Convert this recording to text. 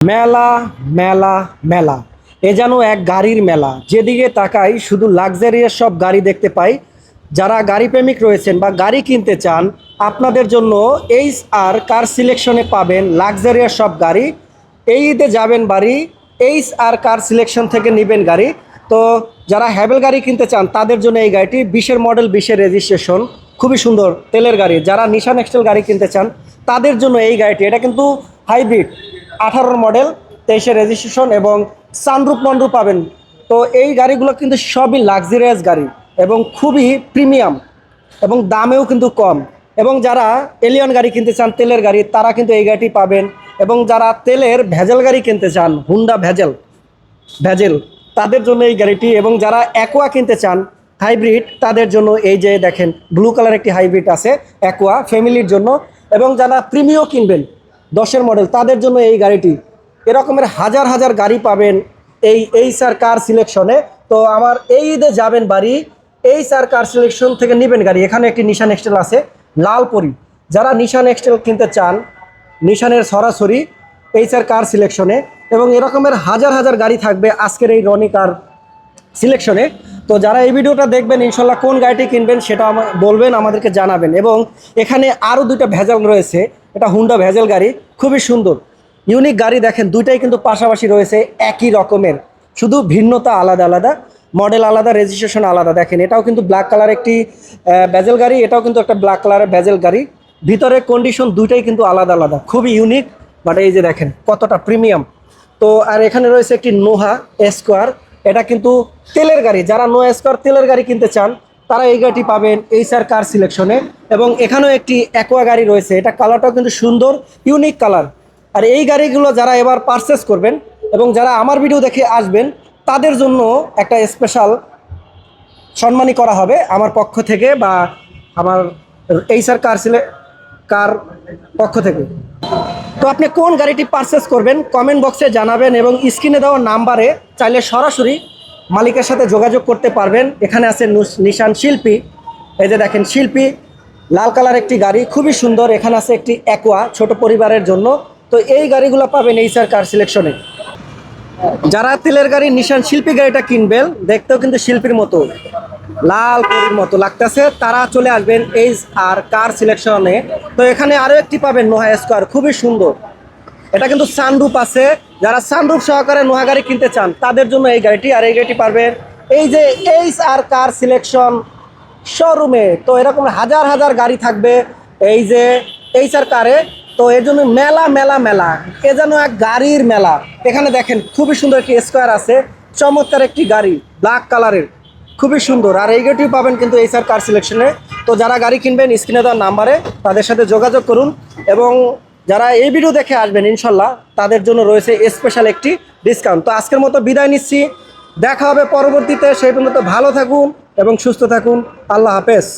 মেলা মেলা মেলা এ যেন এক গাড়ির মেলা। যেদিকে তাকাই শুধু লাক্সারিয়াস সব গাড়ি দেখতে পাই। যারা গাড়ি প্রেমিক রয়েছেন বা গাড়ি কিনতে চান, আপনাদের জন্য এইচ আর কার সিলেকশনে পাবেন লাক্সারিয়াস সব গাড়ি। এই ঈদে যাবেন বাড়ি, এইচ আর কার সিলেকশন থেকে নেবেন গাড়ি। তো যারা হ্যাভেল গাড়ি কিনতে চান তাদের জন্য এই গাড়িটি 20-এর মডেল, 20-এর রেজিস্ট্রেশন, খুবই সুন্দর তেলের গাড়ি। যারা নিশান এক্সটেল গাড়ি কিনতে চান তাদের জন্য এই গাড়িটি। এটা কিন্তু হাইব্রিড, 18-র মডেল, 23-এর রেজিস্ট্রেশন এবং সানরুফ মনরুফ পাবেন। তো এই গাড়িগুলো কিন্তু সবই লাক্সারিয়াস গাড়ি এবং খুবই প্রিমিয়াম এবং দামেও কিন্তু কম। এবং যারা এলিয়ন গাড়ি কিনতে চান, তেলের গাড়ি, তারা কিন্তু এই গাড়িটি পাবেন। এবং যারা তেলের ভেজেল গাড়ি কিনতে চান, হুন্ডা ভেজেল ভেজেল, তাদের জন্য এই গাড়িটি। এবং যারা অ্যাকোয়া কিনতে চান হাইব্রিড, তাদের জন্য এই যে দেখেন ব্লু কালার একটি হাইব্রিড আছে অ্যাকোয়া ফ্যামিলির জন্য। এবং যারা প্রিমিও কিনবেন 10-এর মডেল, তাদের জন্য এই গাড়িটি। এরকমের হাজার হাজার গাড়ি পাবেন এইচ আর কার সিলেকশনে। তো আমার এই ঈদে যাবেন বাড়ি, এইচ আর কার সিলেকশন থেকে নেবেন গাড়ি। এখানে একটি নিশান এক্সটেল আছে লালপরি। যারা নিশান এক্সটেল কিনতে চান নিশানের সরাসরি এইচ আর কার সিলেকশনে, এবং এরকমের হাজার হাজার গাড়ি থাকবে আজকের এই রনি কার সিলেকশনে। তো যারা এই ভিডিওটা দেখবেন ইনশাল্লাহ কোন গাড়িটি কিনবেন সেটা বলবেন, আমাদেরকে জানাবেন। এবং এখানে আরও দুইটা ভেজাল রয়েছে, এটা হুন্ডা ভেজাল গাড়ি, খুবই সুন্দর ইউনিক গাড়ি। দেখেন দুইটাই কিন্তু পাশাপাশি রয়েছে, একই রকমের, শুধু ভিন্নতা আলাদা আলাদা, মডেল আলাদা, রেজিস্ট্রেশন আলাদা। দেখেন এটাও কিন্তু ব্ল্যাক কালার একটি ভেজাল গাড়ি, এটাও কিন্তু একটা ব্ল্যাক কালারের ভেজাল গাড়ি। ভিতরের কন্ডিশন দুইটাই কিন্তু আলাদা আলাদা, খুবই ইউনিক। বাট এই যে দেখেন কতটা প্রিমিয়াম। তো আর এখানে রয়েছে একটি নোহা স্কোয়ার, এটা কিন্তু তেলের গাড়ি। যারা নোহা স্কোয়ার তেলের গাড়ি কিনতে চান তারা এই গাড়িটি পাবেন এইচ আর কার সিলেকশনে। এবং এখানেও একটি অ্যাকোয়া গাড়ি রয়েছে, এটা কালারটাও কিন্তু সুন্দর, ইউনিক কালার। আর এই গাড়িগুলো যারা এবার পারচেস করবেন এবং যারা আমার ভিডিও দেখে আসবেন তাদের জন্য একটা স্পেশাল সম্মানী করা হবে আমার পক্ষ থেকে বা আমার এইচ আর কার পক্ষ থেকে। তো আপনি কোন গাড়িটি পারচেস করবেন কমেন্ট বক্সে জানাবেন, এবং স্ক্রিনে দেওয়া নাম্বারে চাইলে সরাসরি মালিকের সাথে যোগাযোগ করতে পারবেন। এখানে আছে নিশান শিল্পী, এই যে দেখেন শিল্পী লাল কালার একটি গাড়ি, খুবই সুন্দর। এখানে আছে একটি অ্যাকোয়া ছোট পরিবারের জন্য। তো এই গাড়িগুলো পাবেন এইচ আর কার সিলেকশনে। যারা তেলের গাড়ি নিশান শিল্পী গাড়িটা কিনবেন, দেখতেও কিন্তু শিল্পীর মতো লাল পরীর মতো লাগতেছে, তারা চলে আসবেন এইচ আর কার সিলেকশনে। তো এখানে আরও একটি পাবেন নোহা স্কোয়ার, খুবই সুন্দর। এটা কিন্তু সানরুফ আছে, যারা সানরুফ সহকারে নোহা গাড়ি কিনতে চান তাদের জন্য এই গাড়িটি। আর এই গাড়িটি পারবেন এই যে এইচ আর কার সিলেকশন শোরুমে। তো এরকম হাজার হাজার গাড়ি থাকবে এই যে এইচ আর কারে। তো এর জন্য মেলা মেলা মেলা, এ যেন এক গাড়ির মেলা। এখানে দেখেন খুবই সুন্দর একটি স্কোয়ার আছে, চমৎকার একটি গাড়ি ব্ল্যাক কালারের, খুবই সুন্দর। আর এই গাড়িটিও পাবেন কিন্তু এইচ আর কার সিলেকশনে। তো যারা গাড়ি কিনবেন স্ক্রিনে দেওয়ার নাম্বারে তাদের সাথে যোগাযোগ করুন। এবং যারা এই ভিডিও দেখে আসবেন ইনশাল্লাহ তাদের জন্য রয়েছে স্পেশাল একটি ডিসকাউন্ট। তো আজকের মতো বিদায় নিচ্ছি, দেখা হবে পরবর্তীতে। সেই পর্যন্ত ভালো থাকুন এবং সুস্থ থাকুন। আল্লাহ হাফেজ।